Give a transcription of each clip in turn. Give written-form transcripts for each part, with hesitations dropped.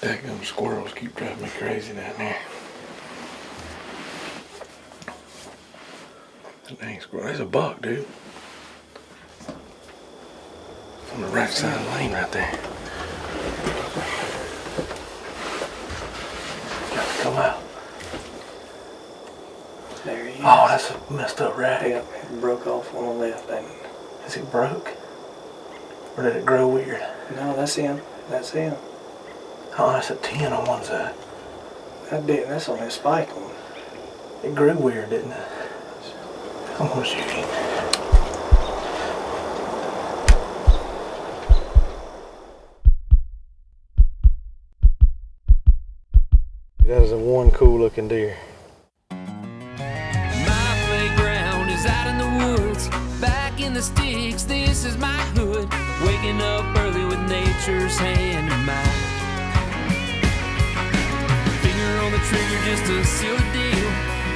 Them squirrels keep driving me crazy down there. That dang squirrel. There's a buck, dude. On the right side of the lane right there. Got to come out. There he is. Oh, that's a messed up rat. Yep, it broke off on the left, ain't it? Is it broke? Or did it grow weird? No, that's him. That's him. Oh, that's a 10 on one side. That's on his spike one. It grew weird, didn't it? I'm gonna shoot him. That is a one cool looking deer. My playground is out in the woods, back in the sticks, this is my hood. Waking up early with nature's hand in mine. Finger on the trigger just to seal the deal.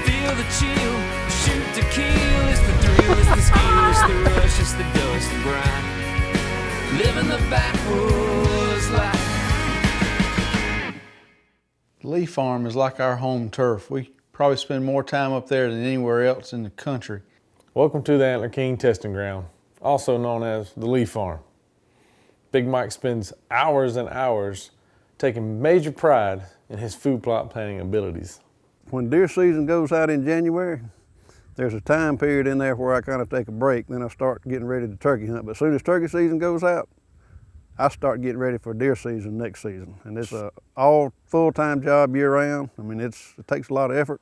Feel the chill, shoot to kill. It's the thrill, it's the skill, it's the rush, it's the dust and grind. Living the backwoods life. The Leaf Farm is like our home turf. We probably spend more time up there than anywhere else in the country. Welcome to the Antler King Testing Ground, also known as the Leaf Farm. Big Mike spends hours and hours taking major pride in his food plot planning abilities. When deer season goes out in January, there's a time period in there where I kind of take a break, then I start getting ready to turkey hunt. But as soon as turkey season goes out, I start getting ready for deer season next season. And it's a all full-time job year round. I mean, it takes a lot of effort,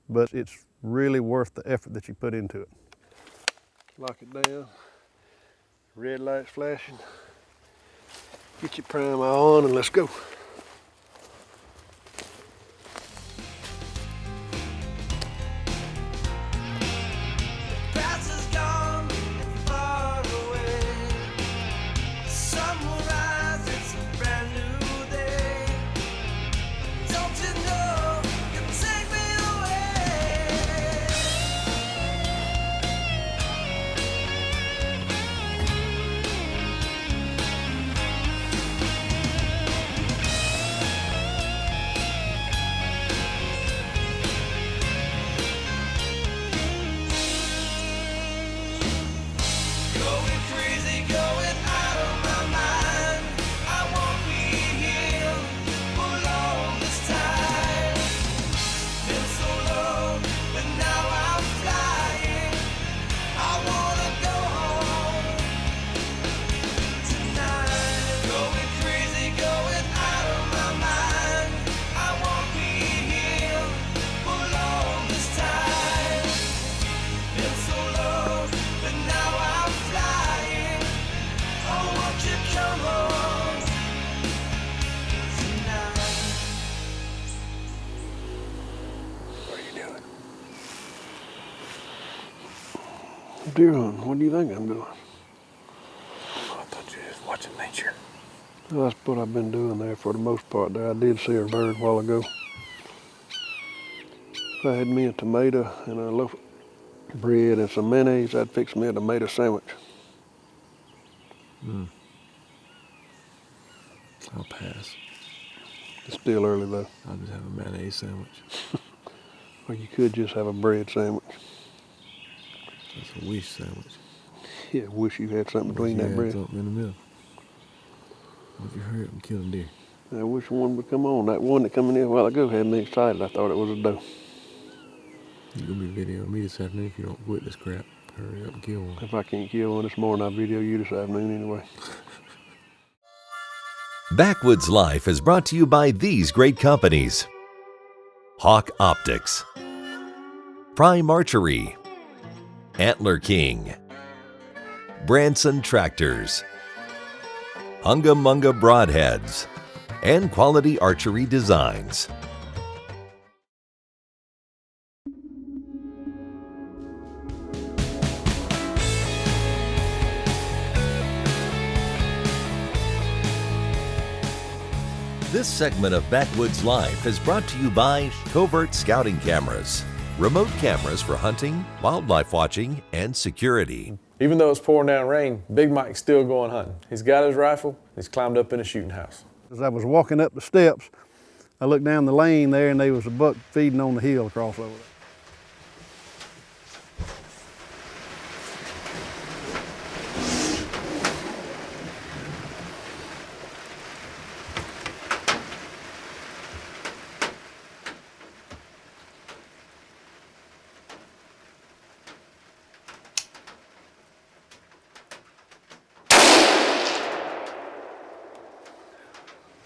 but it's really worth the effort that you put into it. Lock it down, red light's flashing. Get your prime on and let's go. Deer hunting, what do you think I'm doing? I thought you were just watching nature. Well, that's what I've been doing there for the most part there. I did see a bird a while ago. If I had me a tomato and a loaf of bread and some mayonnaise, I'd fix me a tomato sandwich. I'll pass. It's still early though. I'll just have a mayonnaise sandwich. Or you could just have a bread sandwich. That's a wish sandwich. Yeah, wish you had something between that bread. Something in the middle. What if you hurry up and kill a deer? I wish one would come on. That one that come in here a while ago had me excited. I thought it was a doe. You're gonna be videoing me this afternoon if you don't quit this crap. Hurry up and kill one. If I can't kill one this morning, I'll video you this afternoon anyway. Backwoods Life is brought to you by these great companies: Hawk Optics, Prime Archery, Antler King, Branson Tractors, Hunga Munga Broadheads, and Quality Archery Designs. This segment of Backwoods Life is brought to you by Covert Scouting Cameras, remote cameras for hunting, wildlife watching, and security. Even though it's pouring down rain, Big Mike's still going hunting. He's got his rifle, he's climbed up in a shooting house. As I was walking up the steps, I looked down the lane there and there was a buck feeding on the hill across over there.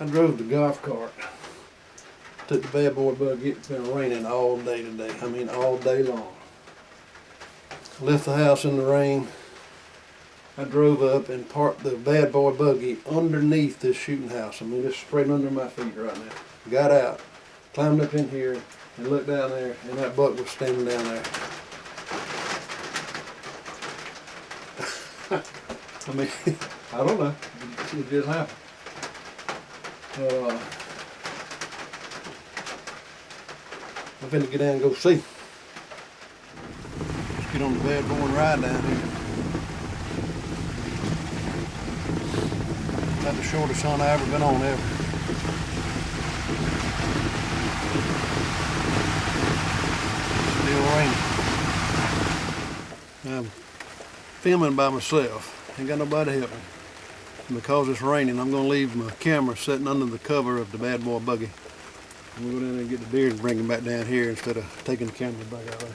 I drove the golf cart, took the bad boy buggy. It's been raining all day today. I mean all day long. Left the house in the rain. I drove up and parked the bad boy buggy underneath this shooting house. I mean it's spreading under my feet right now. Got out, climbed up in here and looked down there and that buck was standing down there. I mean, I don't know, it just happened. I'm finna get down and go see. Let's get on the bad boy and ride down here. About the shortest hunt I ever been on ever. Still raining. I'm filming by myself. Ain't got nobody helping. Because it's raining, I'm going to leave my camera sitting under the cover of the bad boy buggy. And we'll go down there and get the deer and bring them back down here instead of taking the camera back out there.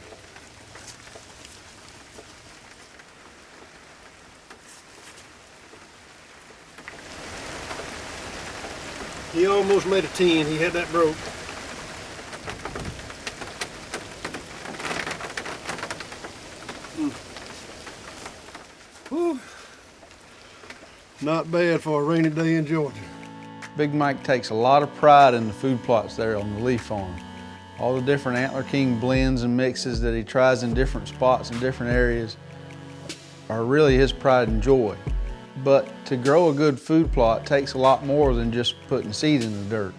He almost made a 10. He had that broke. Whew. Not bad for a rainy day in Georgia. Big Mike takes a lot of pride in the food plots there on the Leaf Farm. All the different Antler King blends and mixes that he tries in different spots and different areas are really his pride and joy. But to grow a good food plot takes a lot more than just putting seed in the dirt.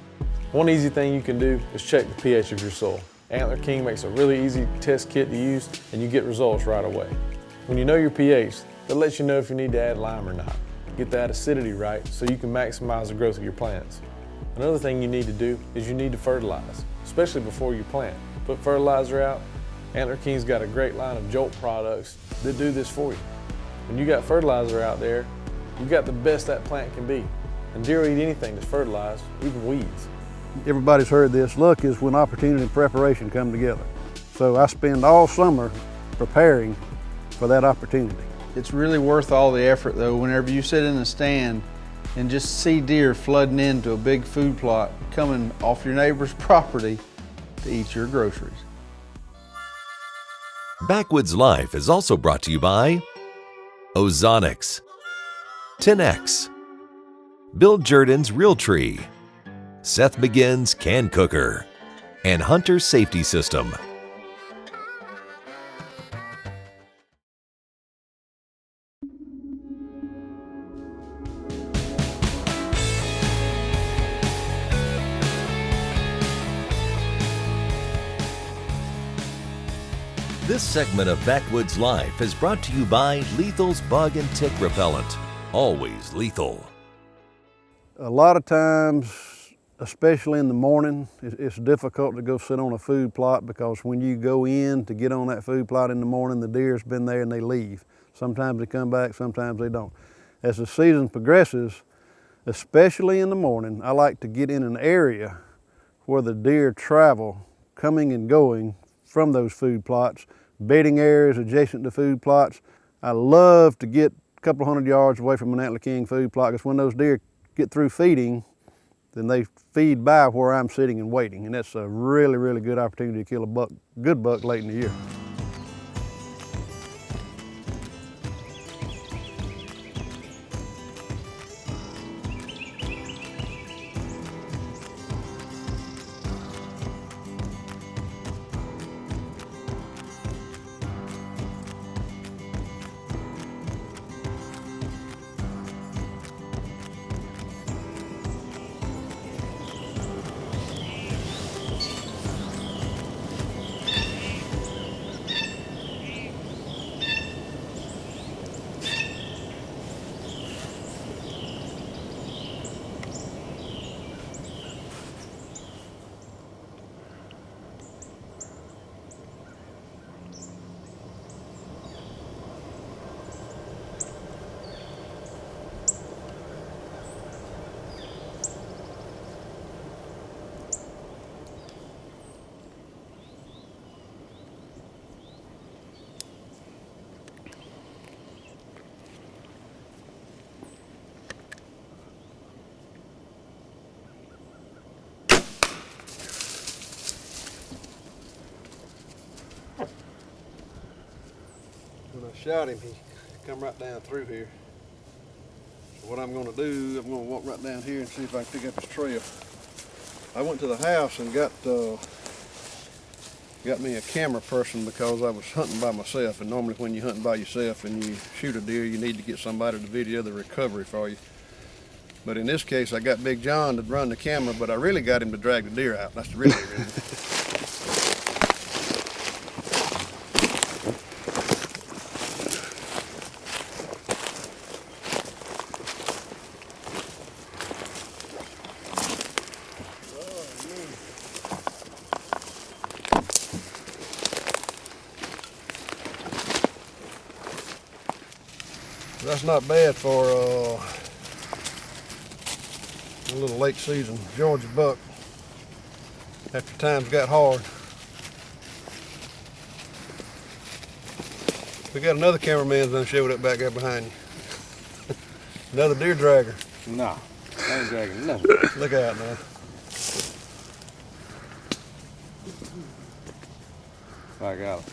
One easy thing you can do is check the pH of your soil. Antler King makes a really easy test kit to use and you get results right away. When you know your pH, that lets you know if you need to add lime or not. Get that acidity right so you can maximize the growth of your plants. Another thing you need to do is you need to fertilize, especially before you plant. Put fertilizer out. Antler King's got a great line of Jolt products that do this for you. When you got fertilizer out there, you got the best that plant can be. And deer will eat anything that's fertilized, even weeds. Everybody's heard this. Luck is when opportunity and preparation come together. So I spend all summer preparing for that opportunity. It's really worth all the effort though whenever you sit in the stand and just see deer flooding into a big food plot coming off your neighbor's property to eat your groceries. Backwoods Life is also brought to you by Ozonics, 10X, Bill Jordan's Realtree, Seth McGinn's Can Cooker, and Hunter Safety System. This segment of Backwoods Life is brought to you by Lethal's Bug and Tick Repellent. Always lethal. A lot of times, especially in the morning, it's difficult to go sit on a food plot because when you go in to get on that food plot in the morning, the deer's been there and they leave. Sometimes they come back, sometimes they don't. As the season progresses, especially in the morning, I like to get in an area where the deer travel, coming and going from those food plots, bedding areas adjacent to food plots. I love to get a couple hundred yards away from an Antler King food plot because when those deer get through feeding, then they feed by where I'm sitting and waiting. And that's a really, really good opportunity to kill a good buck late in the year. shot him, he come right down through here. So what I'm gonna do, I'm gonna walk right down here and see if I can pick up his trail. I went to the house and got me a camera person because I was hunting by myself, and normally when you're hunting by yourself and you shoot a deer, you need to get somebody to video the recovery for you. But in this case, I got Big John to run the camera, but I really got him to drag the deer out. That's the real reason. That's not bad for a little late season Georgia buck after times got hard. We got another cameraman done showed up back there behind you. Another deer dragger. No, I ain't dragging nothing. Look out now. I got him.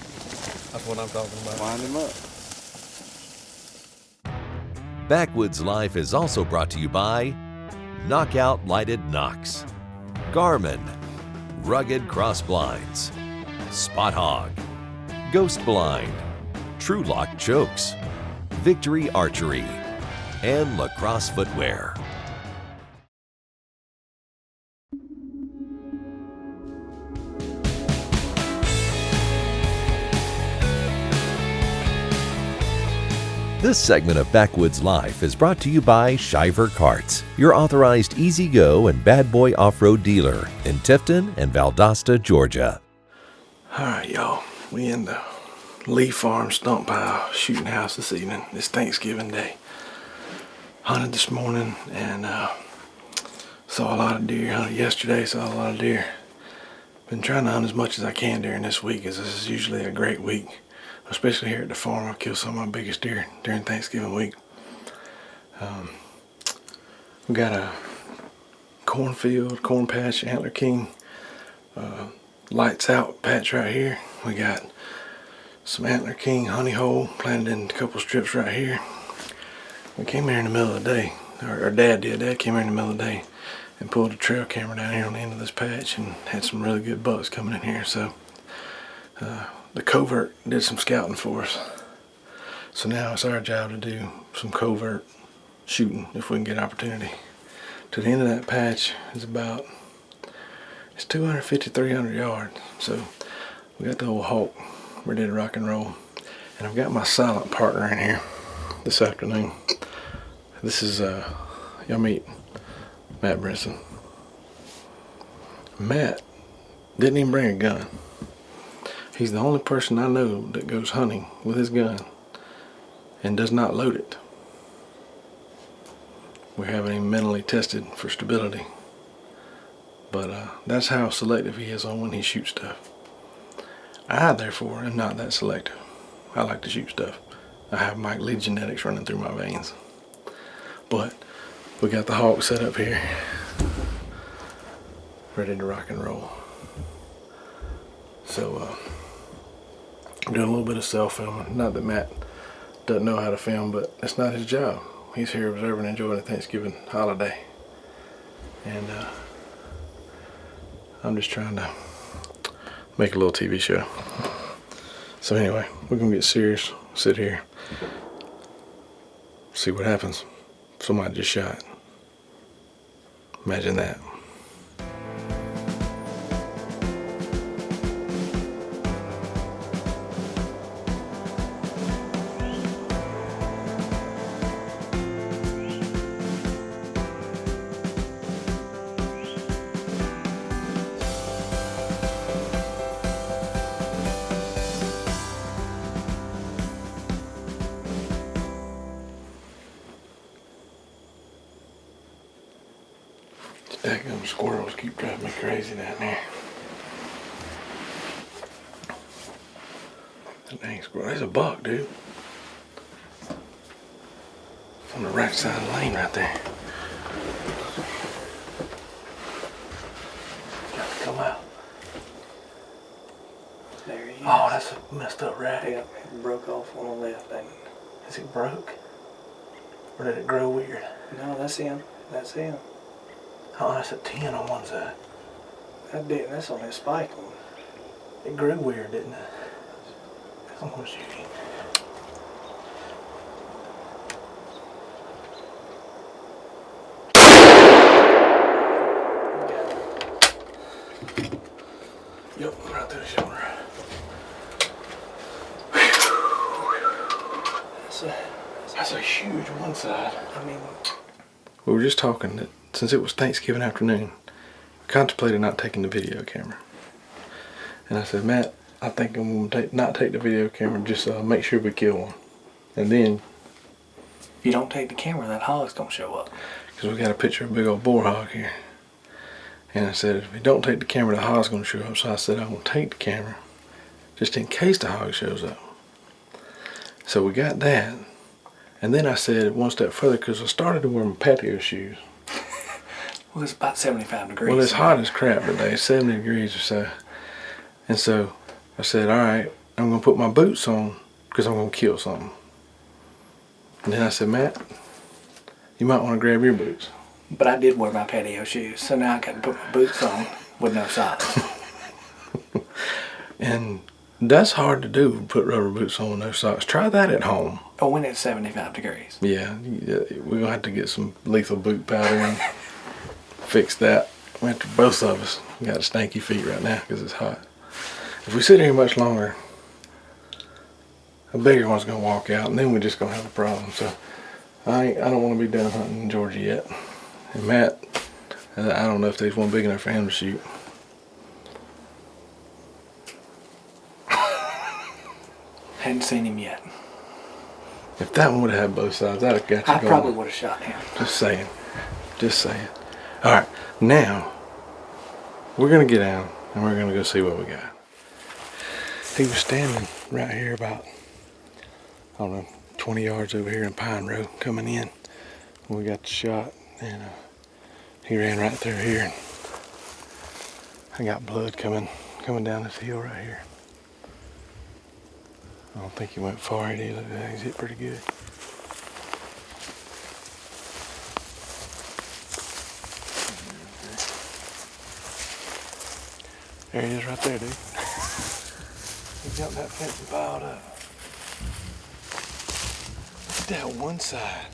That's what I'm talking about. Wind him up. Backwoods Life is also brought to you by Knockout Lighted Knocks, Garmin, Rugged Cross Blinds, Spot Hog, Ghost Blind, True Lock Chokes, Victory Archery, and Lacrosse Footwear. This segment of Backwoods Life is brought to you by Shiver Carts, your authorized easy-go and bad boy off-road dealer in Tifton and Valdosta, Georgia. All right, y'all. We in the Lee Farm stump pile shooting house this evening. It's Thanksgiving Day. Hunted this morning and saw a lot of deer. Hunted yesterday, saw a lot of deer. Been trying to hunt as much as I can during this week, as this is usually a great week. Especially here at the farm, I've killed some of my biggest deer during Thanksgiving week. We got a cornfield, corn patch, Antler King, lights out patch right here. We got some Antler King honey hole planted in a couple strips right here. We came here in the middle of the day, or Dad did. Dad came here in the middle of the day and pulled a trail camera down here on the end of this patch and had some really good bucks coming in here. So the covert did some scouting for us. So now it's our job to do some covert shooting if we can get opportunity. To the end of that patch is about, it's 250, 300 yards. So we got the old Hawk ready to rock and roll. And I've got my silent partner in here this afternoon. This is, y'all meet Matt Brinson. Matt didn't even bring a gun. He's the only person I know that goes hunting with his gun and does not load it. We haven't even mentally tested for stability. But that's how selective he is on when he shoots stuff. I, therefore, am not that selective. I like to shoot stuff. I have Mike Lee genetics running through my veins. But we got the Hawk set up here, ready to rock and roll. So, I'm doing a little bit of self-filming. Not that Matt doesn't know how to film, but it's not his job. He's here observing and enjoying the Thanksgiving holiday. And I'm just trying to make a little TV show. So anyway, we're gonna get serious, sit here, see what happens. Somebody just shot. Imagine that. Daggum squirrels keep driving me crazy down there. That dang squirrel. There's a buck, dude. It's on the right side of the lane right there. Got to come out. There he is. Oh, that's a messed up rat. Yep. broke off on the left, ain't it? Is it broke? Or did it grow weird? No, that's him. That's him. Oh, that's a 10 on one side. That didn't. That's on his spike one. It grew weird, didn't it? I'm gonna shoot him. Yep, right through the shoulder. That's a huge one side. I mean, we were just talking that since it was Thanksgiving afternoon, we contemplated not taking the video camera. And I said, Matt, I think I'm gonna not take the video camera, just make sure we kill one. And then, if you don't take the camera, that hog's gonna show up. Because we got a picture of a big old boar hog here. And I said, if we don't take the camera, the hog's gonna show up. So I said, I'm gonna take the camera, just in case the hog shows up. So we got that. And then I said one step further, because I started to wear my patio shoes. Well, it's about 75 degrees. Well, it's hot as crap today, 70 degrees or so. And so I said, all right, I'm gonna put my boots on, because I'm gonna kill something. And then I said, Matt, you might want to grab your boots. But I did wear my patio shoes, so now I can put my boots on with no socks. And that's hard to do, put rubber boots on with no socks. Try that at home. Oh, when it's 75 degrees. Yeah, we're going to have to get some lethal boot powder and fix that. We have to, both of us. We got stanky feet right now because it's hot. If we sit here much longer, a bigger one's going to walk out, and then we're just going to have a problem. So I don't want to be done hunting in Georgia yet. And Matt, I don't know if there's one big enough for him to shoot. Hadn't seen him yet. If that one would have had both sides, I'd have got you going. I probably would have shot him. Just saying. Just saying. All right, now we're going to get down and we're going to go see what we got. He was standing right here about, I don't know, 20 yards over here in Pine Road coming in. We got the shot, and he ran right through here. And I got blood coming down this hill right here. I don't think he went far. He looked like he's hit pretty good. There he is right there, dude. He jumped that fence and piled up. Look at that one side.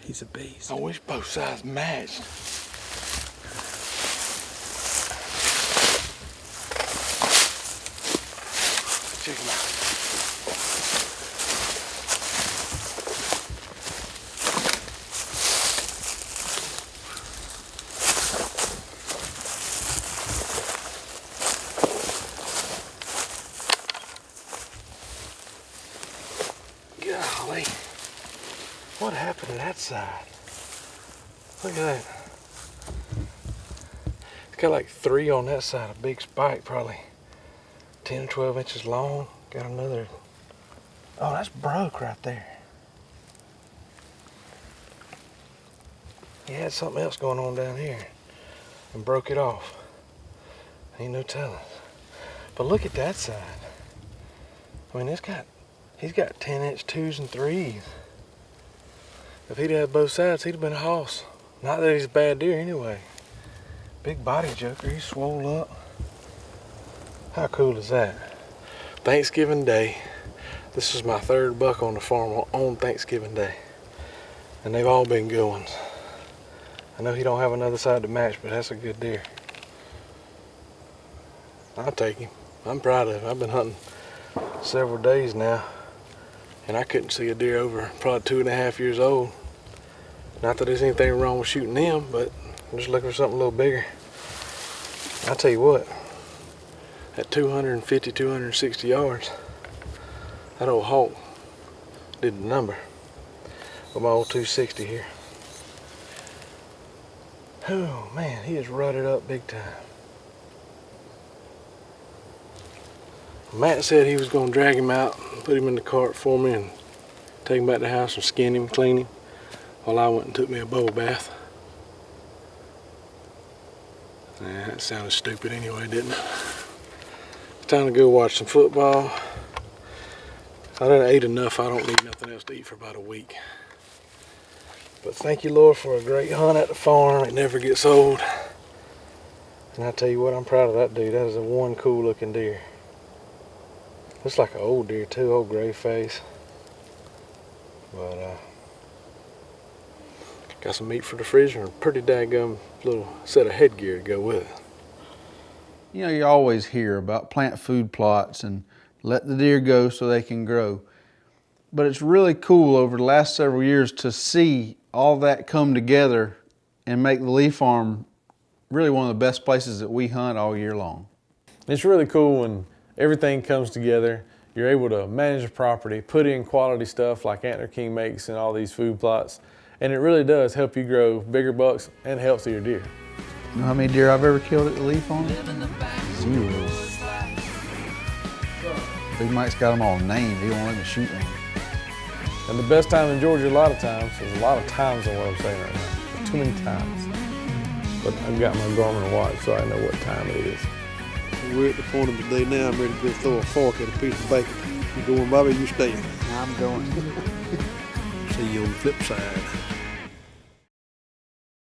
He's a beast. I wish both sides matched. Check him out. Golly. What happened to that side? Look at that. It's got like 3 on that side, a big spike, probably 10 or 12 inches long. Got another. Oh, that's broke right there. He had something else going on down here and broke it off. Ain't no telling. But look at that side. I mean, he's got 10-inch 2s and 3s. If he'd had both sides, he'd have been a hoss. Not that he's a bad deer anyway. Big body joker, he's swole up. How cool is that? Thanksgiving Day. This is my 3rd buck on the farm on Thanksgiving Day. And they've all been good ones. I know he don't have another side to match, but that's a good deer. I'll take him. I'm proud of him. I've been hunting several days now, and I couldn't see a deer over probably 2.5 years old. Not that there's anything wrong with shooting them, but I'm just looking for something a little bigger. I'll tell you what, at 250, 260 yards, that old hawk did the number with my old 260 here. Oh man, he is rutted up big time. Matt said he was going to drag him out, put him in the cart for me, and take him back to the house and skin him, clean him, while I went and took me a bubble bath. That sounded stupid anyway, didn't it? It's time to go watch some football. I done ate enough. I don't need nothing else to eat for about a week. But thank you, Lord, for a great hunt at the farm. It never gets old. And I tell you what, I'm proud of that dude. That is one cool looking deer. Looks like an old deer too, old gray face. But got some meat for the freezer and a pretty daggum little set of headgear to go with it. You know, you always hear about plant food plots and let the deer go so they can grow. But it's really cool over the last several years to see all that come together and make the Lee Farm really one of the best places that we hunt all year long. It's really cool when everything comes together. You're able to manage the property, put in quality stuff like Antler King makes and all these food plots, and it really does help you grow bigger bucks and healthier deer. You know how many deer I've ever killed at the Lee Farm? 0. Big Mike's got them all named. He won't let me shoot one. And the best time in Georgia, a lot of times, there's a lot of times on what I'm saying right now. Too many times. But I've got my Garmin watch, so I know what time it is. We're at the point of the day now, I'm ready to go throw a fork at a piece of bacon. You going, Bobby? You staying? I'm going. See you on the flip side.